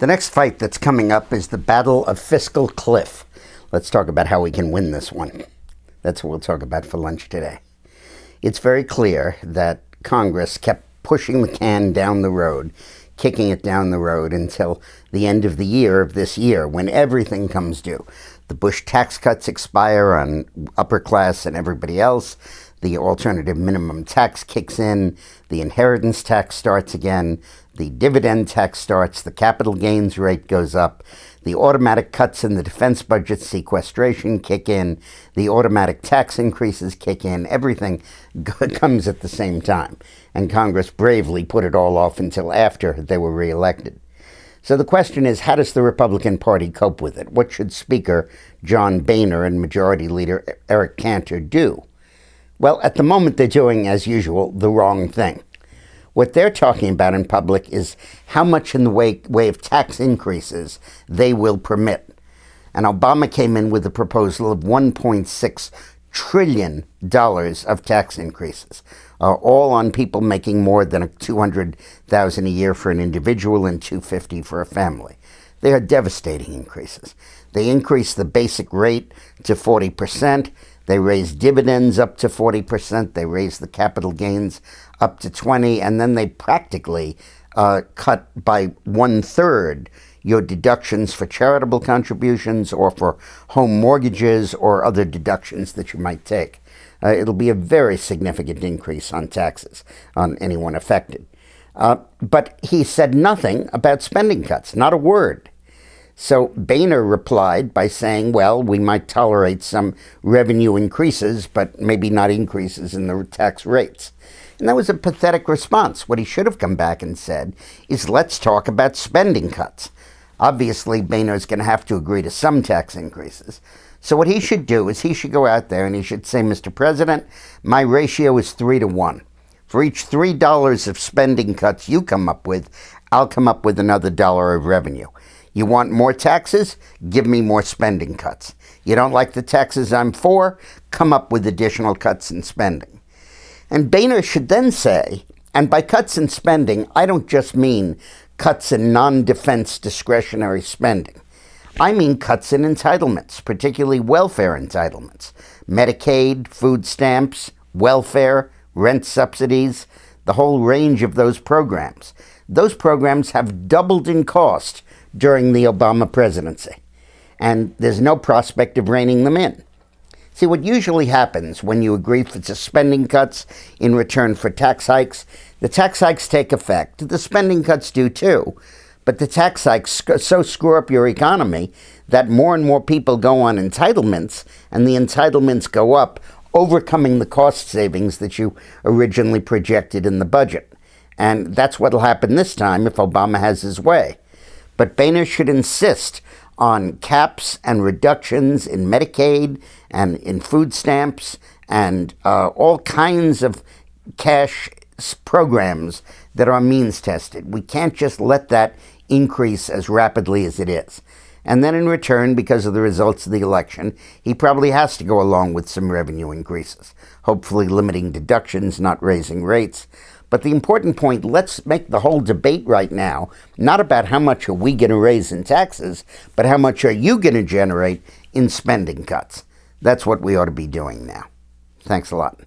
The next fight that's coming up is the battle of Fiscal Cliff. Let's talk about how we can win this one. That's what we'll talk about for lunch today. It's very clear that Congress kept pushing the can down the road, kicking it down the road until the end of the year of this year, when everything comes due. The Bush tax cuts expire on upper class and everybody else. The alternative minimum tax kicks in. The inheritance tax starts again. The dividend tax starts. The capital gains rate goes up. The automatic cuts in the defense budget sequestration kick in. The automatic tax increases kick in. Everything comes at the same time. And Congress bravely put it all off until after they were reelected. So the question is, how does the Republican Party cope with it? What should Speaker John Boehner and Majority Leader Eric Cantor do? Well, at the moment, they're doing, as usual, the wrong thing. What they're talking about in public is how much in the way of tax increases they will permit. And Obama came in with a proposal of $1.6 trillion of tax increases, all on people making more than $200,000 a year for an individual and $250,000 for a family. They are devastating increases. They increase the basic rate to 40%. They raise dividends up to 40%. They raise the capital gains up to 20%. And then they practically cut by 1/3 your deductions for charitable contributions or for home mortgages or other deductions that you might take. It'll be a very significant increase on taxes on anyone affected. But he said nothing about spending cuts, not a word. So Boehner replied by saying, well, we might tolerate some revenue increases, but maybe not increases in the tax rates. And that was a pathetic response. What he should have come back and said is, let's talk about spending cuts. Obviously, Boehner's going to have to agree to some tax increases. So what he should do is he should go out there and he should say, Mr. President, my ratio is 3-to-1. For each $3 of spending cuts you come up with, I'll come up with another $1 of revenue. You want more taxes? Give me more spending cuts. You don't like the taxes I'm for? Come up with additional cuts in spending. And Boehner should then say, and by cuts in spending, I don't just mean cuts in non-defense discretionary spending. I mean cuts in entitlements, particularly welfare entitlements, Medicaid, food stamps, welfare, rent subsidies, the whole range of those programs. Those programs have doubled in cost during the Obama presidency, and there's no prospect of reining them in. See, what usually happens when you agree for spending cuts in return for tax hikes, the tax hikes take effect. The spending cuts do too, but the tax hikes so screw up your economy that more and more people go on entitlements, and the entitlements go up, overcoming the cost savings that you originally projected in the budget. And that's what will happen this time if Obama has his way. But Boehner should insist on caps and reductions in Medicaid and in food stamps and all kinds of cash programs that are means tested. We can't just let that increase as rapidly as it is. And then in return, because of the results of the election, he probably has to go along with some revenue increases, hopefully limiting deductions, not raising rates. But the important point, let's make the whole debate right now not about how much are we going to raise in taxes, but how much are you going to generate in spending cuts. That's what we ought to be doing now. Thanks a lot.